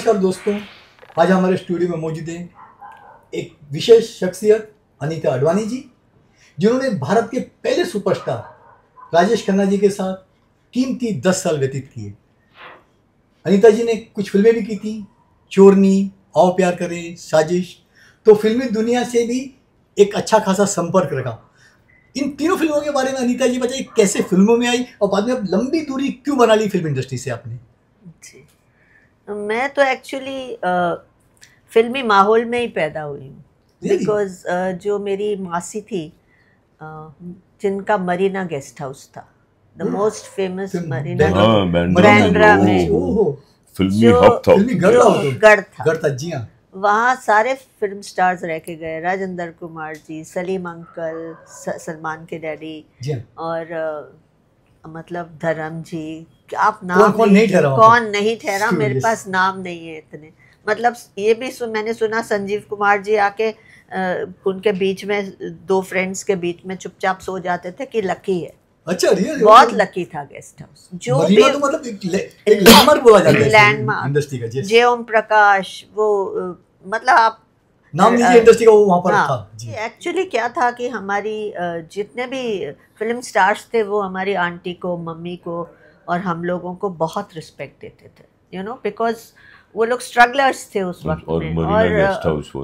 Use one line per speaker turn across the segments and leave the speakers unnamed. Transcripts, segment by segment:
नमस्कार दोस्तों, आज हमारे स्टूडियो में मौजूद हैं एक विशेष शख्सियत अनीता अडवाणी जी, जिन्होंने भारत के पहले सुपरस्टार राजेश खन्ना जी के साथ कीमती 10 साल व्यतीत किए। अनीता जी ने कुछ फिल्में भी की थी, चोरनी, आओ प्यार करें, साजिश। तो फिल्मी दुनिया से भी एक अच्छा खासा संपर्क रखा। इन तीनों फिल्मों के बारे में अनीता जी बताइए, कैसे फिल्मों में आई और बाद में अब लंबी दूरी क्यों बना ली फिल्म इंडस्ट्री से आपने?
जी, मैं तो एक्चुअली फिल्मी माहौल में ही पैदा हुई हूँ। बिकॉज जो मेरी मासी थी, जिनका मरीना गेस्ट हाउस था, the most famous Marina Bandra में,
फिल्मी गढ़ था जी हाँ।
वहाँ सारे फिल्म स्टार्स रह के गए, राजेंद्र कुमार जी, सलीम अंकल, सलमान के डैडी, और मतलब धर्म जी। आप नाम कौन नहीं ठहरा मेरे पास नाम नहीं है इतने। मतलब ये भी मैंने सुना संजीव कुमार जी आके उनके बीच में, दो फ्रेंड्स के बीच में चुपचाप सो जाते थे कि लकी है।
अच्छा,
बहुत लकी था गेस्ट हाउस। जो भी
तो मतलब एक लैंडमार्क बोला जाता है
लैंडमार्क इंडस्ट्री का। जय ओम प्रकाश, वो मतलब आप
नाम लीजिए इंडस्ट्री का, वो वहाँ पर था जी।
एक्चुअली क्या था कि हमारी जितने भी फिल्म स्टार्स थे वो हमारी आंटी को, मम्मी को और हम लोगों को बहुत रिस्पेक्ट देते थे, यू नो, बिकॉज वो लोग स्ट्रगलर्स थे उस वक्त में।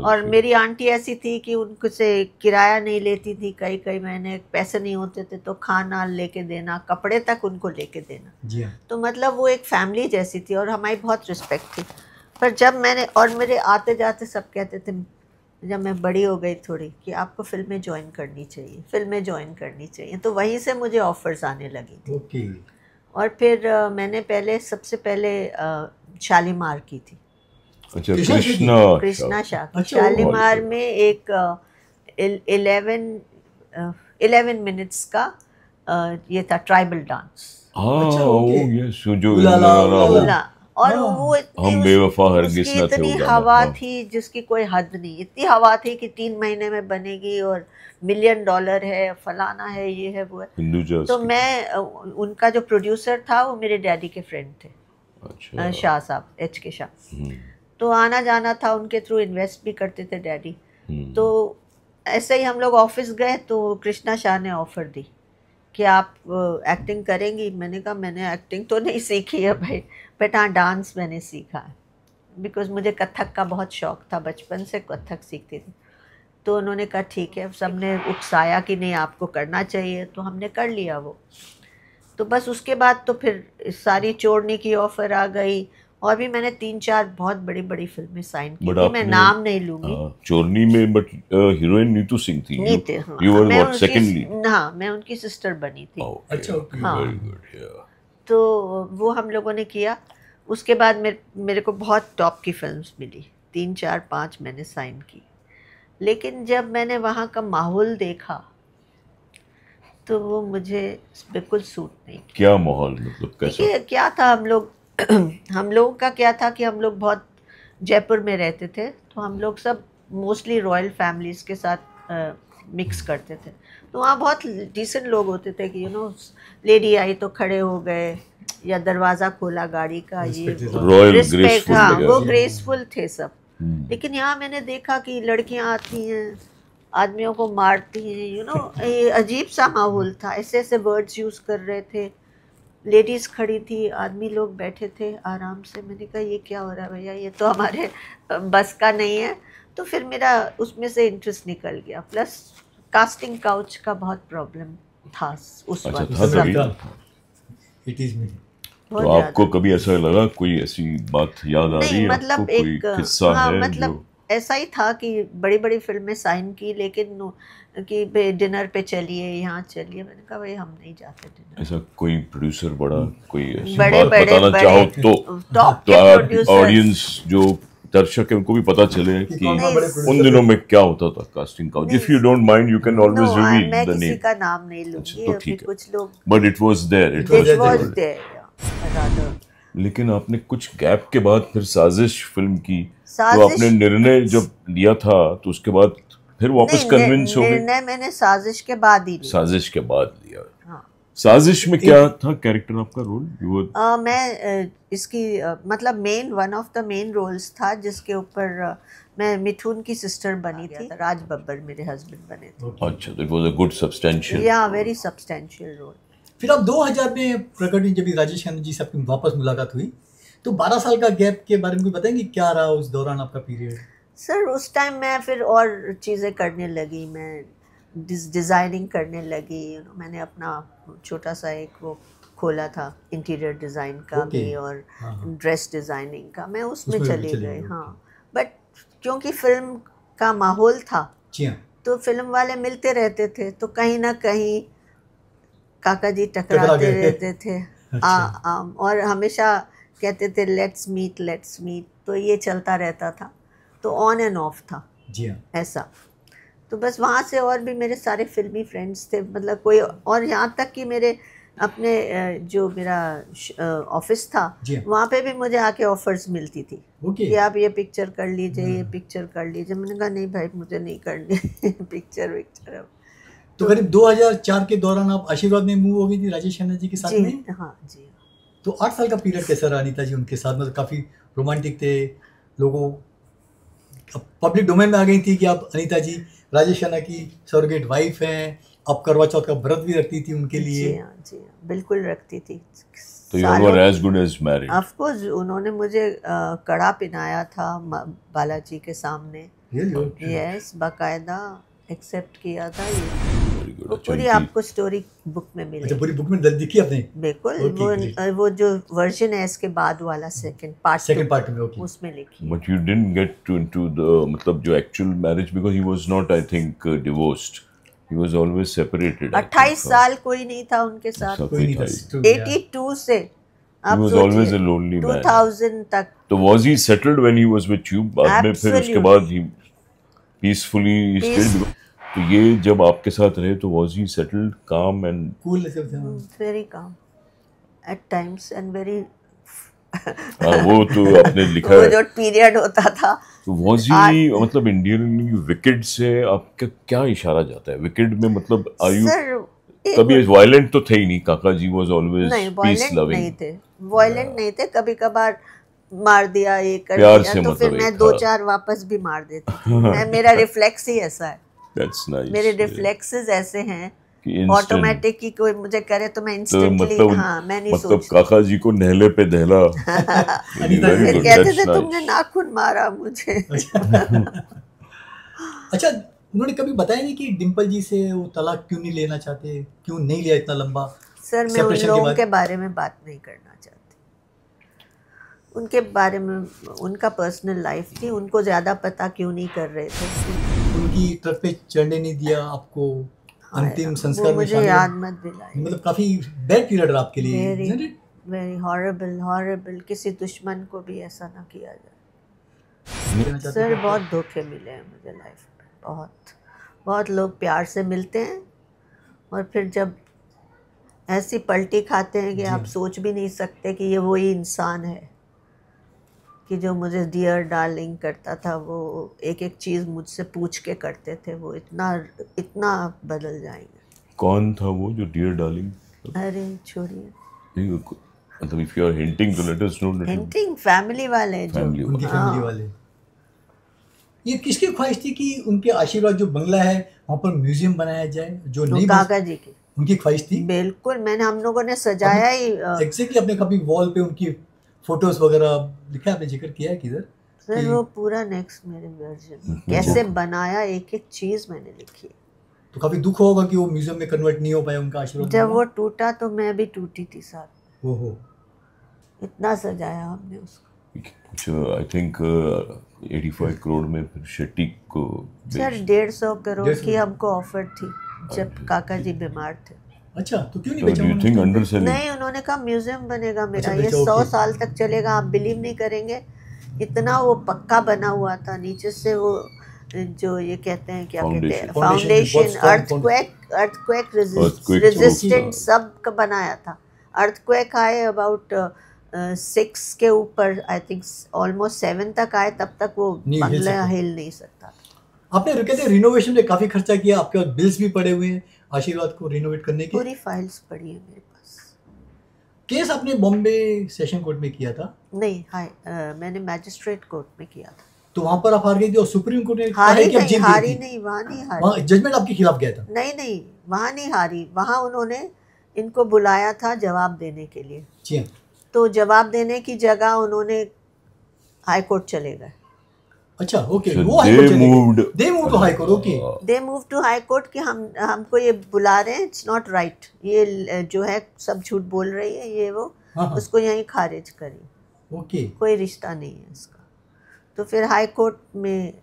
और मेरी आंटी ऐसी थी कि उनको से किराया नहीं लेती थी, कई महीने पैसे नहीं होते थे तो खाना लेके देना, कपड़े तक उनको लेके देना
जी।
तो मतलब वो एक फैमिली जैसी थी और हमारी बहुत रिस्पेक्ट थी। पर जब मैंने, और मेरे आते जाते सब कहते थे जब मैं बड़ी हो गई थोड़ी कि आपको फिल्में ज्वाइन करनी चाहिए, फिल्में ज्वाइन करनी चाहिए, तो वहीं से मुझे ऑफर्स आने लगी थी।
ओके।
और फिर मैंने पहले शालीमार की थी।
अच्छा,
कृष्णा शाह। शालीमार में एक 11 मिनट्स का ये था ट्राइबल डांस। और वो
हम बेवफा हरगिज़ न थे,
इतनी हवा थी जिसकी कोई हद नहीं। इतनी हवा थी कि 3 महीने में बनेगी और $1 मिलियन है, फलाना है, ये है, वो है। तो मैं, उनका जो प्रोड्यूसर था वो मेरे डैडी के फ्रेंड थे। अच्छा। शाह साहब, HK शाह। तो आना जाना था उनके थ्रू, इन्वेस्ट भी करते थे डैडी। तो ऐसे ही हम लोग ऑफिस गए तो कृष्णा शाह ने ऑफर दी कि आप एक्टिंग करेंगी। मैंने कहा मैंने एक्टिंग तो नहीं सीखी है भाई, बट हाँ डांस मैंने सीखा है, बिकॉज मुझे कथक का बहुत शौक था, बचपन से कथक सीखती थी। तो उन्होंने कहा ठीक है, सबने उकसाया कि नहीं आपको करना चाहिए, तो हमने कर लिया वो। तो बस उसके बाद तो फिर सारी चोरनी की ऑफ़र आ गई, और भी मैंने 3-4 बहुत बड़ी बड़ी फिल्में साइन की थी, मैं नाम नहीं लूँगी।
चोरनी में बट हीरोइन नीतू सिंह थी।
हाँ, मैं उनकी सिस्टर बनी थी।
अच्छा,
हाँ, तो वो हम लोगों ने किया। उसके बाद मेरे को बहुत टॉप की फिल्म्स मिली, 3-4-5 मैंने साइन की। लेकिन जब मैंने वहाँ का माहौल देखा तो वो मुझे बिल्कुल सूट नहीं किया।
क्या माहौल, मतलब कैसा?
क्या था, हम लोगों का क्या था कि हम लोग बहुत जयपुर में रहते थे, तो हम लोग सब मोस्टली रॉयल फैमिलीज़ के साथ मिक्स करते थे। तो वहाँ बहुत डिसेंट लोग होते थे कि लेडी आई तो खड़े हो गए, या दरवाज़ा खोला गाड़ी का, ये रिस्पेक्ट, हाँ, वो ग्रेसफुल थे सब। लेकिन यहाँ मैंने देखा कि लड़कियाँ आती हैं, आदमियों को मारती हैं, यू नो, ये अजीब सा माहौल था। ऐसे वर्ड्स यूज़ कर रहे थे, लेडीज़ खड़ी थी, आदमी लोग बैठे थे आराम से। मैंने कहा ये क्या हो रहा है भैया, ये तो हमारे बस का नहीं है। तो फिर मेरा उसमें से इंटरेस्ट निकल गया। प्लस कास्टिंग काउच का बहुत प्रॉब्लम था उस वक्त।
तो आपको कभी ऐसा लगा, कोई ऐसी बात याद आ रही है?
मतलब
आपको कोई किस्सा है?
मतलब ऐसा ही था कि बड़ी बड़ी फिल्में साइन की, लेकिन कि डिनर पे चलिए, यहाँ चलिए। मैंने कहा भाई हम नहीं जाते डिनर।
ऐसा कोई प्रोड्यूसर बड़ा, कोई ऐसी
बड़े
बात बताना चाहो तो ऑडियंस, जो दर्शक है, उनको भी पता चले कि उन दिनों में क्या होता था casting couch. If you don't mind you can always reveal the name.
मैं किसी का नाम नहीं लूंगी, अभी कुछ लोग,
but it was there, it was there. लेकिन आपने कुछ गैप के बाद फिर साजिश फिल्म की, तो आपने निर्णय जब लिया था तो उसके बाद फिर वापस कन्विंस हो गए?
निर्णय मैंने साजिश के बाद ही लिया।
साजिश के बाद लिया।
हाँ,
साजिश में क्या था कैरेक्टर आपका रोल?
मैं इसकी मतलब one of the main roles था जिसके ऊपर मैं मिथुन की सिस्टर बनी थी। राज बब्बर मेरे हस्बैंड बने थे।
अच्छा, तो it was a good substantial,
या वेरी सब्सटेंशियल रोल।
फिर आप 2000 में प्रकट हुई, जब राजेश खन्ना जी से आपकी वापस मुलाकात हुई, तो 12 साल का गैप के बारे में बताएंगे, क्या रहा उस दौरान आपका पीरियड?
सर उस टाइम मैं फिर और चीज़ें करने लगी, मैं डिज़ाइनिंग करने लगी। मैंने अपना छोटा सा एक वो खोला था इंटीरियर डिज़ाइन का भी और ड्रेस डिज़ाइनिंग का, मैं उसमें चली गई। हाँ, बट क्योंकि फिल्म का माहौल था तो फिल्म वाले मिलते रहते थे, तो कहीं ना कहीं काका जी टकराते रहते थे। अच्छा। और हमेशा कहते थे लेट्स मीट, तो ये चलता रहता था, तो ऑन एंड ऑफ था जी ऐसा। तो बस वहाँ से और भी मेरे सारे फिल्मी फ्रेंड्स थे, मतलब कोई, और यहाँ तक कि मेरे अपने जो मेरा ऑफिस था वहाँ पे भी मुझे आके ऑफर्स मिलती थी कि आप ये पिक्चर कर लीजिए, ये पिक्चर कर लीजिए। मैंने कहा नहीं भाई, मुझे नहीं करनी पिक्चर।
तो करीब 2004 के दौरान आप आशीर्वाद में मूव हो गई थी राजेश खन्ना जी के साथ में?
हाँ जी।
तो 8 साल का पीरियड कैसा रहा अनीता जी उनके साथ? मतलब काफ़ी रोमांटिक थे, लोगों पब्लिक डोमेन में आ गई थी कि आप अनीता जी राजेश खन्ना की सरोगेट वाइफ हैं, आप करवा चौथ का व्रत भी रखती थी उनके लिए।
जी बिल्कुल रखती थी।
तो you were as good as married.
Of course, उन्होंने मुझे कड़ा पिनाया था बालाजी के सामने। यस, बाकायदा एक्सेप्ट किया था ये। वो पूरी आपको स्टोरी बुक में मिलेगी।
अच्छा, पूरी बुक में लिखी आपने?
बिल्कुल। वो जो वर्जन है इसके बाद वाला सेकंड पार्ट में उसमें लिखी।
But you didn't get into the मतलब जो actual marriage, because he was not, I think, divorced. He was always separated.
28 साल कोई नहीं था उनके साथ। 82 से
He was always a lonely man.
2000 तक।
तो was he settled when he was with you? बाद में फिर उसके बाद he peacefully stayed. तो ये जब आपके साथ रहे तो was he settled, calm and
cool?
Very calm at times and very
वो तो आपने लिखा है।
वो जो पीरियड होता था।
तो was he मतलब इंडियन विकेड से आपका क्या इशारा जाता है? विकेड में मतलब कभी वायलेंट तो थे ही नहीं, काका जी was always peace loving।
नहीं थे, वायलेंट नहीं थे, कभी कभार मार दिया, ये कर दिया तो फिर मैं 2-4 वापस भी मार देती। मेरा रिफ्लेक्स ही ऐसा है।
That's nice.
मेरे रिफ्लेक्सेस ऐसे हैं ऑटोमेटिक की, कोई मुझे करे तो मैं इंस्टेंटली तो मैं नहीं सोचती।
मतलब काका जी को नहले पे दहला।
फिर कहते थे तुमने नाखून मारा मुझे।
अच्छा, उन्होंने कभी बताया नहीं कि डिम्पल जी से वो तलाक क्यों नहीं लेना चाहते, क्यों नहीं लिया इतना लंबा?
सर मैं उन लोगों के बारे में बात नहीं करना चाहती। उनके बारे में उनका पर्सनल लाइफ थी, उनको ज़्यादा पता क्यों नहीं कर रहे थे।
उनकी ट्रक पे चढ़ने नहीं दिया आपको, अंतिम संस्कार में
मुझे याद मत दिलाइए।
मतलब काफी बैड पीरियड रहा आपके लिए।
Very horrible. किसी दुश्मन को भी ऐसा ना किया जाए। सर बहुत धोखे मिले हैं मुझे लाइफ में, बहुत लोग प्यार से मिलते हैं और फिर जब ऐसी पलटी खाते हैं कि आप सोच भी नहीं सकते कि ये वही इंसान है कि जो मुझे डियर डार्लिंग करता था। वो एक चीज़ मुझसे पूछ के करते थे, वो इतना बदल जाएंगे।
कौन था वो जो डियर डार्लिंग?
अरे छोड़िए,
मतलब if you are hinting to let us know।
Hinting family वाले
उनकी फैमिली वाले। ये किसकी ख्वाहिश थी कि उनके आशीर्वाद जो बंगला है वहाँ पर म्यूजियम बनाया जाए? जो नहीं,
काका जी की
उनकी ख्वाहिश थी।
बिल्कुल, हम लोगों ने सजाया ही
एग्जैक्टली। अपने कभी वॉल पे उनकी फोटोज वगैरह लिखा है, आपने जिक्र किया है किधर?
सर वो पूरा नेक्स्ट मेरे वर्जन कैसे बनाया, एक चीज मैंने लिखी है।
तो काफी दुख होगा कि वो म्यूजियम में कन्वर्ट नहीं हो पाया उनका आशीर्वाद।
जब वो टूटा तो मैं भी टूटी थी साथ।
ओहो,
इतना सजाया हमने उसको।
आई थिंक 85 करोड़ में फिर शेट्टी को
सर 150 करोड़ की हमको ऑफर थी जब काका जी बीमार थे।
अच्छा, तो क्यों नहीं बेचा?
नहीं, उन्होंने कहा म्यूजियम बनेगा मेरा, ये 100 साल तक चलेगा। आप बिलीव नहीं करेंगे, इतना वो पक्का बना हुआ था नीचे से, वो जो ये कहते हैं क्या कहते हैं, फाउंडेशन, अर्थक्वेक रेजिस्टेंट सब का बनाया था। अर्थक्वेक आए अबाउट 6 के ऊपर, आई थिंक ऑलमोस्ट 7 तक आए, तब तक वो बंगला हिल नहीं सकता।
आपने कहते हैं रिनोवेशन में काफी खर्चा किया, आपके पास बिल्स भी पड़े हुए हैं, आशीर्वाद को रिनोवेट करने की?
पूरी फाइल्स पड़ी है मेरे पास।
केस आपने बॉम्बे सेशन कोर्ट में किया था?
नहीं, मैंने मैजिस्ट्रेट कोर्ट में किया था।
तो वहां पर आप हार गई थी और सुप्रीम कोर्ट ने
हारी नहीं, वहाँ नहीं हारी।
जजमेंट आपके खिलाफ गया था?
नहीं, वहाँ नहीं हारी। वहाँ उन्होंने इनको बुलाया था जवाब देने के लिए।
जी हाँ।
तो जवाब देने की जगह उन्होंने हाई कोर्ट चले गए।
अच्छा, ओके। वो हाई कोर्ट चले गए। They move to high court. Okay,
they move to high court कि हमको ये बुला रहे हैं, इट्स नॉट राइट, ये जो है सब झूठ बोल रही है, ये वो। उसको यहीं खारिज करी।
ओके,
कोई रिश्ता नहीं है इसका। तो फिर हाई कोर्ट में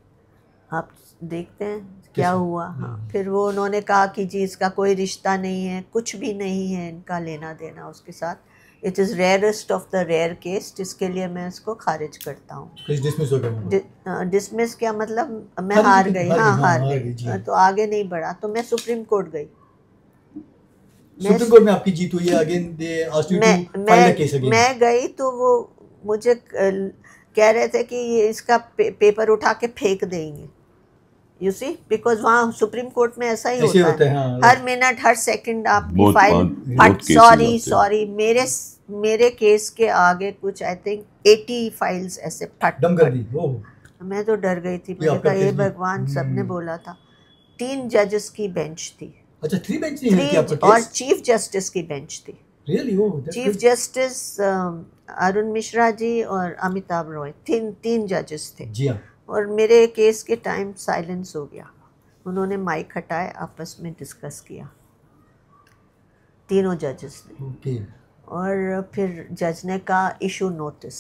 आप देखते हैं क्या हुआ। हाँ, फिर वो उन्होंने कहा कि जी इसका कोई रिश्ता नहीं है, कुछ भी नहीं है इनका लेना देना उसके साथ। It is rarest of the rare case, जिसके लिए मैं इसको खारिज करता हूँ।
डिसमिस हो गया?
डिसमिस क्या मतलब, मैं हार गई। हाँ, हार गई। तो आगे नहीं बढ़ा, तो मैं सुप्रीम कोर्ट गई।
सुप्रीम कोर्ट में आपकी जीत हुई है। Again they asked you to file the case again.
मैं गई तो वो मुझे कह रहे थे कि ये इसका पेपर उठा के फेंक देंगे। यू सी, बिकॉज वहाँ सुप्रीम कोर्ट में ऐसा ही होता है। हाँ, हर मिनट हर सेकंड आपकी फाइल सॉरी मेरे केस के आगे कुछ आई थिंक 80 फाइल्स ऐसे फट
कर दी।
मैं तो डर गई थी। मैंने कहा ये भगवान, सबने बोला था। 3 जजेस की बेंच थी।
अच्छा, 3 बेंच थी
और चीफ जस्टिस की बेंच थी।
Really?
Chief justice Arun Mishra ji और अमिताभ रॉय, 3 जजेस थे।
जी हाँ।
और मेरे केस के टाइम साइलेंस हो गया। उन्होंने माइक हटाए, आपस में डिस्कस किया, तीनों जजेस ने।
ओके।
और फिर जज ने कहा इशू नोटिस।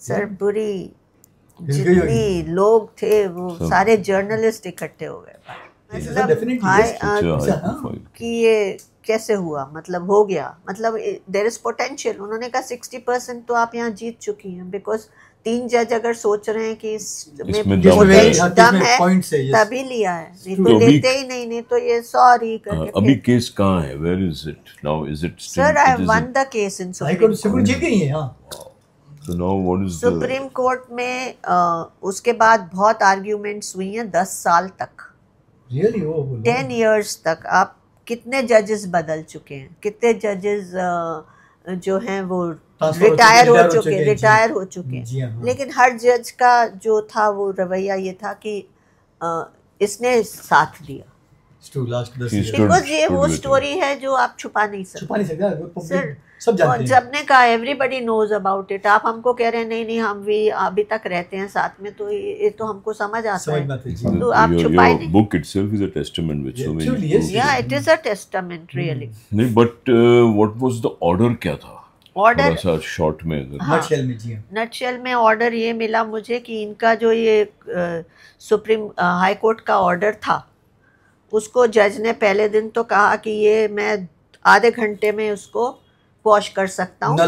सर पूरी जितनी लोग थे वो सारे जर्नलिस्ट इकट्ठे हो गए। मतलब कि ये कैसे हुआ, मतलब हो गया, मतलब देयर इज पोटेंशियल। उन्होंने कहा 60% तो आप यहाँ जीत चुकी हैं, बिकॉज 3 जज अगर सोच रहे हैं कि इसमें दम है तभी लिया है, नहीं तो लेते ही नहीं तो ये सॉरी करके।
अभी केस कहाँ है? Where is it now? Is it still?
Sir, I have won the case in Supreme Court.
जीत गई है। हां,
so now what is
Supreme court में उसके बाद बहुत आर्ग्यूमेंट्स हुई हैं 10 साल तक।
रियली?
10 इयर्स तक। आप कितने जजेस बदल चुके हैं, कितने जजेस जो हैं वो रिटायर हो चुके हैं। लेकिन हर जज का जो था वो रवैया ये था कि इसने साथ दिया। बिकॉज ये वो स्टोरी है जो आप छुपा नहीं सकते। सर, सब जानते हैं। सबने कहा एवरीबडी नोज अबाउट इट। आप हमको कह रहे हैं नहीं हम भी अभी तक रहते हैं साथ में, तो ये तो हमको समझ आता है। तो आप छुपाए नहीं।
Book itself is a testament with so many.
Yeah it is a testament really.
नहीं, but what was the order? क्या था
ऑर्डर?
थोड़ा शॉर्ट में
नटशेल में ऑर्डर ये मिला मुझे कि इनका जो ये सुप्रीम हाई कोर्ट का ऑर्डर था, उसको जज ने पहले दिन तो कहा कि ये मैं आधे घंटे में उसको क्वॉश कर सकता हूँ।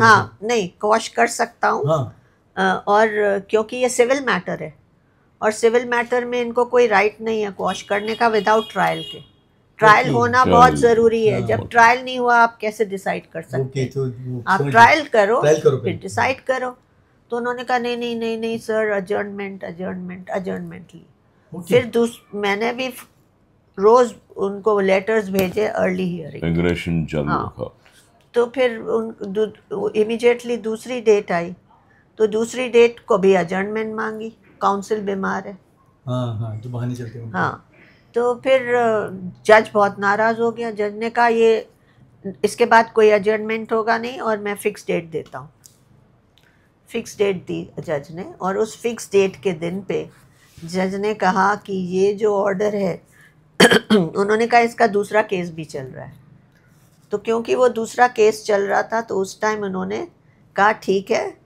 हाँ, नहीं क्वॉश कर सकता हूँ। और क्योंकि ये सिविल मैटर है और सिविल मैटर में इनको कोई राइट नहीं है क्वॉश करने का विदाउट ट्रायल के। ट्रायल होना बहुत जरूरी है। जब ट्रायल नहीं हुआ आप कैसे डिसाइड कर सकते हैं? आप ट्रायल करो फिर डिसाइड करो। तो उन्होंने कहा नहीं सर, अजर्नमेंट ली। फिर मैंने भी रोज उनको लेटर्स भेजे, अर्ली हियरिंग। तो फिर इमीडिएटली दूसरी डेट आई, तो दूसरी डेट को भी अजर्नमेंट मांगी। काउंसिल बीमार है।
तो बहाने चलते हैं।
हाँ, तो फिर जज बहुत नाराज़ हो गया। जज ने कहा ये इसके बाद कोई अजर्नमेंट होगा नहीं और मैं फिक्स डेट देता हूँ। फिक्स डेट दी जज ने, और उस फिक्स डेट के दिन पे जज ने कहा कि ये जो ऑर्डर है उन्होंने कहा इसका दूसरा केस भी चल रहा है। तो क्योंकि वो दूसरा केस चल रहा था तो उस टाइम उन्होंने कहा ठीक है,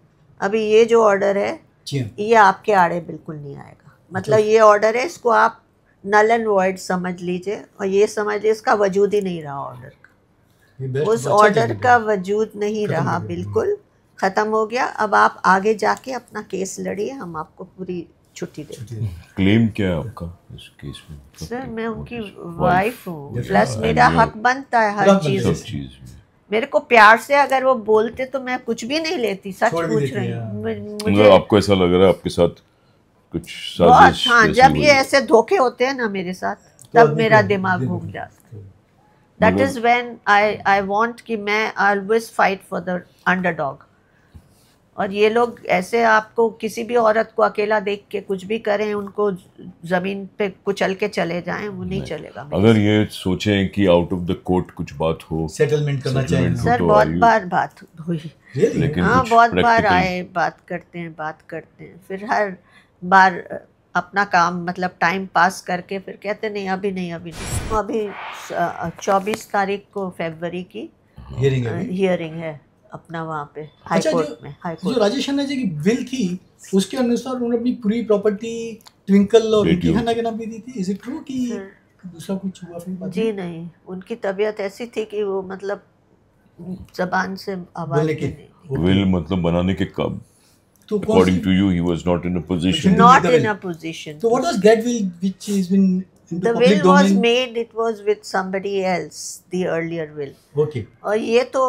अभी ये जो ऑर्डर है ये आपके आड़े बिल्कुल नहीं आएगा। मतलब ये ऑर्डर है, इसको आप नल एंड वॉइड समझ लीजिए और ये समझ लीजिए इसका वजूद ही नहीं रहा ऑर्डर का। उस ऑर्डर का वजूद नहीं रहा, बिल्कुल ख़त्म हो गया। अब आप आगे जाके अपना केस लड़िए, हम आपको पूरी छुट्टी देंगे।
क्लेम क्या है आपका इस केस में?
सर, मैं उनकी वाइफ हूँ, प्लस मेरा हक बनता है हर चीज़ में। मेरे को प्यार से अगर वो बोलते तो मैं कुछ भी नहीं लेती। सच पूछ रही हूँ।
मुझे आपको ऐसा लग रहा है आपके साथ कुछ साजिश?
हाँ, जब ये ऐसे धोखे होते हैं ना मेरे साथ, तब मेरा दिमाग घूम जाता है। That is when I want कि मैं always fight for the underdog. और ये लोग ऐसे आपको किसी भी औरत को अकेला देख के कुछ भी करें, उनको जमीन पे कुचल के चले जाएं, वो नहीं चलेगा।
अगर ये सोचें कि आउट ऑफ द कोर्ट कुछ बात हो,
सेटलमेंट करना चाहिए
सर, बहुत बार बात हुई,
लेकिन
हाँ बहुत बार आए, बात करते हैं, फिर हर बार अपना काम मतलब टाइम पास करके फिर कहते नहीं अभी नहीं। तो अभी 24 तारीख को फरवरी की हियरिंग है अपना वहाँ पे हाई कोर्ट में।
जो राजेश खन्ना जी की विल थी उसके अनुसार उन्होंने अपनी पूरी प्रॉपर्टी ट्विंकल और रिंकी खन्ना के नाम पे दी थी। इज इट ट्रू कि दूसरा कुछ हुआ फिर? जी
नहीं, उनकी तबीयत ऐसी थी कि वो मतलब जबान से आवाज नहीं।
विल मतलब बनाने के कब? तो according to you he was not in a position.
So
what was that will which has been in the
public
domain?
Was made, it was with somebody else, the earlier will.
Okay.
और ये तो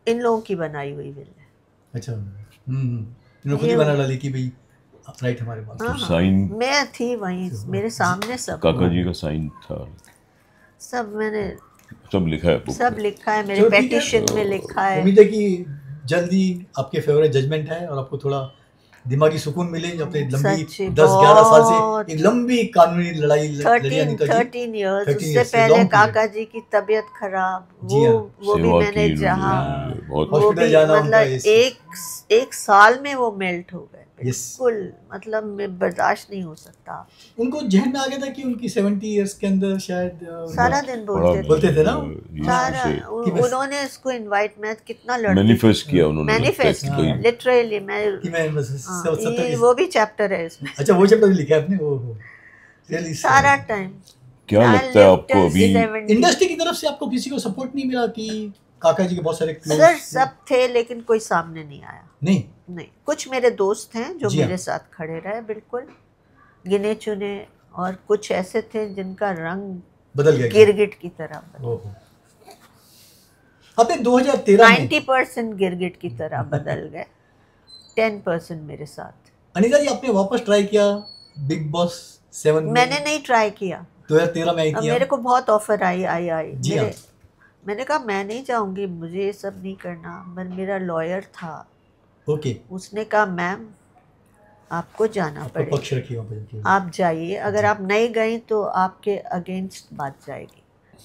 इन लोगों की बनाई हुई will है।
अच्छा, इन्होंने खुद ही बना डाली कि भाई राइट हमारे पास।
तो साइन
मैं थी वहीं, मेरे सामने सब
काका जी का साइन था,
सब मैंने
सब लिखा है,
सब लिखा है मेरे पेटिशन में लिखा है।
उम्मीद है कि जल्दी आपके फेवर जजमेंट है और आपको थोड़ा दिमागी सुकून मिले। अपने लंबी 10-11 साल से एक लंबी कानूनी लड़ाई लड़ी अनीता जी,
13 इयर्स। उससे पहले काका जी की तबियत खराब, वो भी मैंने जहाँ
हॉस्पिटल जाना,
मतलब एक साल में वो मेल्ट हो गए बिल्कुल, मतलब मैं बर्दाश्त नहीं हो सकता।
उनको जहन में आ गया था कि उनकी 70 इयर्स के अंदर शायद
सारा दिन बोलते
थे ना
सारा। उन्होंने इसको इनवाइट, मैं कितना लड़ती,
मैनिफेस्ट किया उन्होंने,
मैनिफेस्ट किया लिटरली। मैं वो भी चैप्टर है इसमें।
अच्छा, वो चैप्टर लिखा है आपने? ओहो,
सारा टाइम।
क्या लगता है आपको अभी
इंडस्ट्री की तरफ से आपको किसी को सपोर्ट नहीं मिला कि काका जी के बहुत सारे
सर सब थे लेकिन कोई सामने नहीं आया?
नहीं,
कुछ मेरे दोस्त हैं जो मेरे साथ खड़े रहे, बिल्कुल गिने चुने, और कुछ ऐसे थे जिनका रंग
बदल गया,
गिरगिट की तरह बदल।
आपने 2013 में
90% गिरगिट की तरह बदल गए, 10% मेरे साथ।
अनीता जी, आपने वापस ट्राई किया बिग बॉस 7 में?
मैंने नहीं ट्राई किया,
2013 में आई थी।
मेरे को बहुत ऑफर आई। मैंने कहा मैं नहीं जाऊंगी, मुझे ये सब नहीं करना। मेरा लॉयर था, उसने कहा मैम आपको जाना पड़ेगा, आप जाइए, अगर आप नहीं गई तो आपके अगेंस्ट बात जाएगी,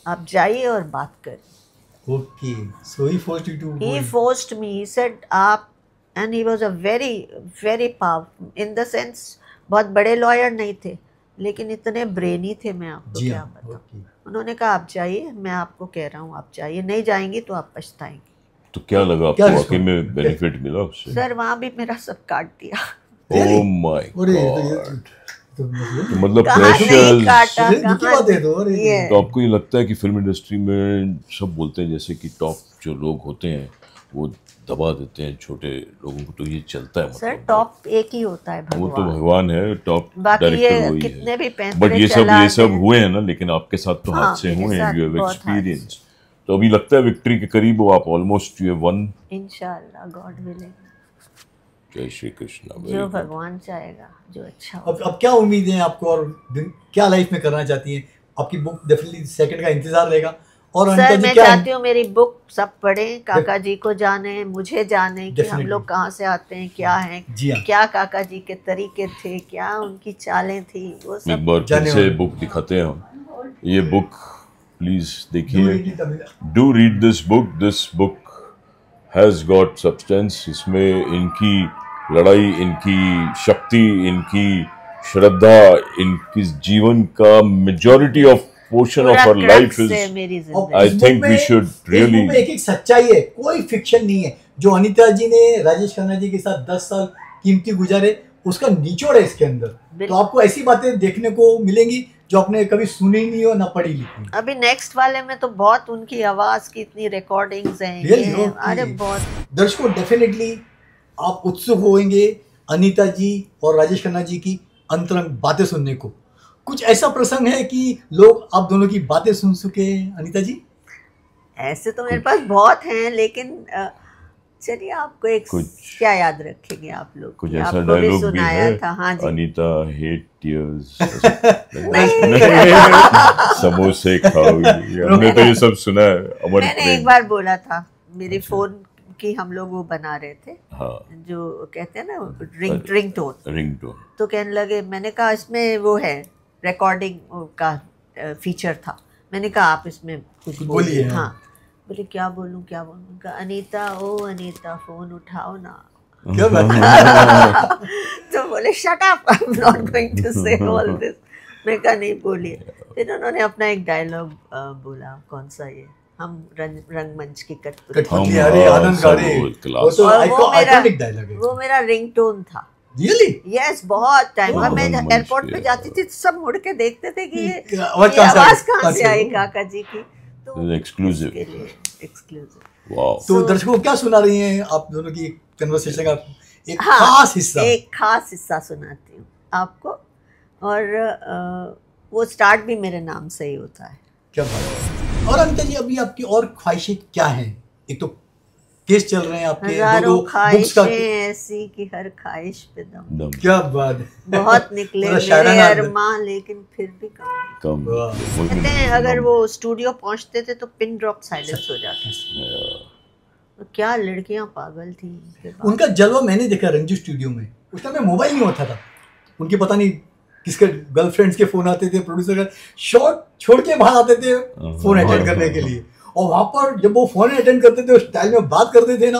आप जाइए और बात करिए।
Okay, so he forced you to?
He forced me, he said आप, and he was a very very powerful in the sense, बहुत बड़े लॉयर नहीं थे लेकिन इतने ब्रेनी थे, मैं आपको क्या बताऊं। उन्होंने कहा आप जाइए, मैं आपको कह रहा हूँ आप जाइए, नहीं जाएंगी तो आप पछताएंगी।
तो क्या लगा आपको, वाकई में बेनिफिट मिला उससे?
सर वहाँ भी मेरा सब काट दिया।
ओह माय गॉड, मतलब प्रेशर। तो आपको ये लगता है कि फिल्म इंडस्ट्री में सब बोलते हैं जैसे कि टॉप जो लोग होते हैं वो दबा देते हैं छोटे लोगों को, तो ये चलता है? मतलब
सर टॉप एक ही होता है, भगवान।
वो तो भगवान है, टॉप
डायरेक्टर वही कितने भी
है। बट ये सब हुए हैं ना, लेकिन आपके साथ तो हादसे हुए हैं, यू हैव एक्सपीरियंस। तो अभी लगता है विक्ट्री के करीब हो आप, ऑलमोस्ट यू हैव वन।
इंशाल्लाह, गॉड विलिंग।
जय श्री कृष्ण।
जो भगवान चाहेगा, जो अच्छा।
अब क्या उम्मीद है आपको, और क्या लाइफ में करना चाहती हैं? आपकी बुक डेफिनेटली सेकंड का इंतजार रहेगा। और
सर मैं चाहती हूँ मेरी बुक सब पढ़ें, काका जी को जाने, मुझे जाने कि हम लोग कहाँ से आते हैं, क्या हैं, क्या काका जी के तरीके थे, क्या उनकी चालें थी, वो सब।
एक बार फिर से बुक दिखाते हैं हम, ये बुक प्लीज देखिए, do read this book. This book has got substance. इसमें इनकी लड़ाई, इनकी शक्ति, इनकी श्रद्धा, इनकी जीवन का majority of portion of our life is, I think we should really,
एक सच्चाई है, कोई फिक्शन नहीं है। जो अनीता जी ने राजेश खन्ना जी के साथ 10 साल कीमती गुजारे, उसका निचोड़ है इसके अंदर। तो आपको ऐसी बातें देखने को मिलेंगी जो आपने कभी सुनी नहीं हो, ना पढ़ी लिखी।
अभी नेक्स्ट वाले में तो बहुत उनकी आवाज की इतनी रिकॉर्डिंग्स हैं, अरे बहुत।
दर्शकों डेफिनेटली आप उत्सुक होंगे अनीता जी और राजेश खन्ना जी की अंतरंग बातें सुनने को। कुछ ऐसा प्रसंग है कि लोग आप दोनों की बातें सुन सके अनीता जी?
ऐसे तो मेरे पास बहुत हैं, लेकिन चलिए आपको एक क्या याद रखेंगे आप लोग?
कुछ ऐसा डायलॉग भी है,
था, हाँ जी।
अनीता हेट टीयर्स, समोसे खाओगी, हमने तो ये सब सुना है।
मैंने एक बार बोला था, मेरे फोन की हम लोग वो बना रहे थे,
हाँ,
जो कहते हैं ना रिंगटोन, तो कहने लगे, मैंने कहा इसमें वो है रिकॉर्डिंग का फीचर था, मैंने कहा आप इसमें कुछ बोलिए। हाँ, बोले क्या बोलूं क्या बोलूं, कहा अनीता, ओ अनीता फोन उठाओ ना।
क्या बात
तो बोले shut up, I am not going to say all this. मैं कहा नहीं बोलिए। फिर उन्होंने अपना एक डायलॉग बोला, कौन सा ये, हम रंगमंच की कठपुतली,
अरे आनंद गाड़े, वो तो आइकॉनिक डायलॉग है,
वो मेरा रिंगटोन था।
Really?
Yes, बहुत टाइम। और मैं एयरपोर्ट पे जाती थी, सब मुड़ के देखते थे कि ये आवाज कहाँ से आई काका जी की। तो
एक्सक्लूसिव।
तो दर्शकों क्या सुना रही हैं आप दोनों की कन्वर्सेशन का एक खास हिस्सा?
एक खास हिस्सा सुनाती हूँ आपको, और वो स्टार्ट भी मेरे नाम से ही होता है।
क्या बात है। और अनीता जी, अभी आपकी और ख्वाहिशें क्या हैं? एक तो केस चल रहे हैं आपके, दो बुक्स का,
ऐसी कि हर ख्वाहिश पे दम।
क्या बात है।
बहुत निकले मेरे अरमान, लेकिन फिर भी कम। कहते हैं अगर वो स्टूडियो पहुंचते थे तो पिन ड्रॉप साइलेंस हो जाता था। क्या लड़कियां पागल थी।
उनका जलवा मैंने देखा रंजू स्टूडियो में। उस टाइम में मोबाइल नहीं होता था, उनके पता नहीं किसके गर्लफ्रेंड्स के फोन आते थे, प्रोड्यूसर का शॉट छोड़ के बाहर आते थे फोन अटेंड करने के लिए। और वहां पर जब वो फोन अटेंड करते थे, उस स्टाइल में बात करते थे ना,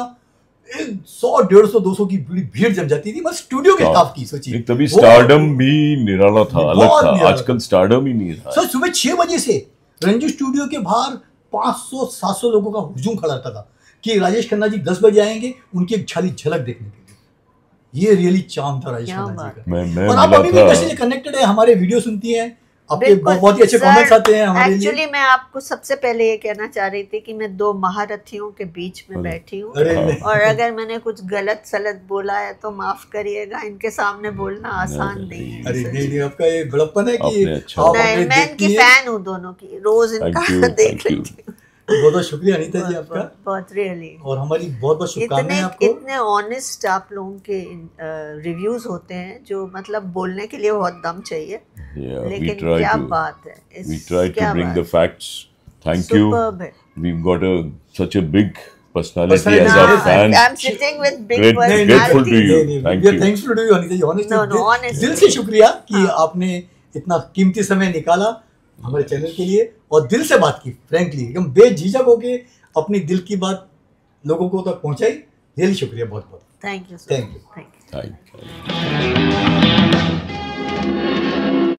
100, 150, 200 की बड़ी भीड़ जम जाती थी, बस स्टूडियो के स्टाफ की। सोचिए
तभी स्टारडम भी निराला था, अलग था। आजकल स्टारडम ही नहीं था।
सर सुबह 6 बजे से रंजू स्टूडियो के बाहर 500-700 लोगों का हुजूम खड़ा रहता था कि राजेश खन्ना जी 10 बजे आएंगे, उनकी एक छाली झलक देखने के लिए। ये रियली चार्म था राजेश खन्ना जी का। और आप अभी भी कैसे कनेक्टेड है, हमारे वीडियो सुनती हैं, आपके बहुत ही अच्छे कमेंट्स आते हैं हमारे लिए।
एक्चुअली मैं आपको सबसे पहले ये कहना चाह रही थी कि मैं 2 महारथियों के बीच में बैठी हूँ, और अगर मैंने कुछ गलत सलत बोला है तो माफ करिएगा, इनके सामने बोलना आसान नहीं।
अरे नहीं, आपका ये बड़प्पन है कि
मैं इनकी फैन हूँ दोनों की, रोज इनका देख लेती हूँ।
बहुत बहुत शुक्रिया अनीता जी आपका,
बहुत रियली।
और हमारी बहुत बहुत शुभकामनाएं आपको।
इतने ऑनेस्ट आप लोगों के रिव्यूज होते हैं, जो मतलब बोलने के लिए बहुत दम चाहिए। लेकिन क्या बात है,
we try to bring the facts. Thank you. We've got such a big personality as our fan.
I'm sitting with big personality.
Grateful to you. Thank you.
Thankful to you Anita ji, honestly दिल से शुक्रिया कि आपने इतना कीमती समय निकाला हमारे चैनल के लिए, और दिल से बात की, फ्रैंकली एकदम बेझिझक होके अपनी दिल की बात लोगों को तक पहुंचाई। रियली शुक्रिया, बहुत बहुत
थैंक यू।
Thank you.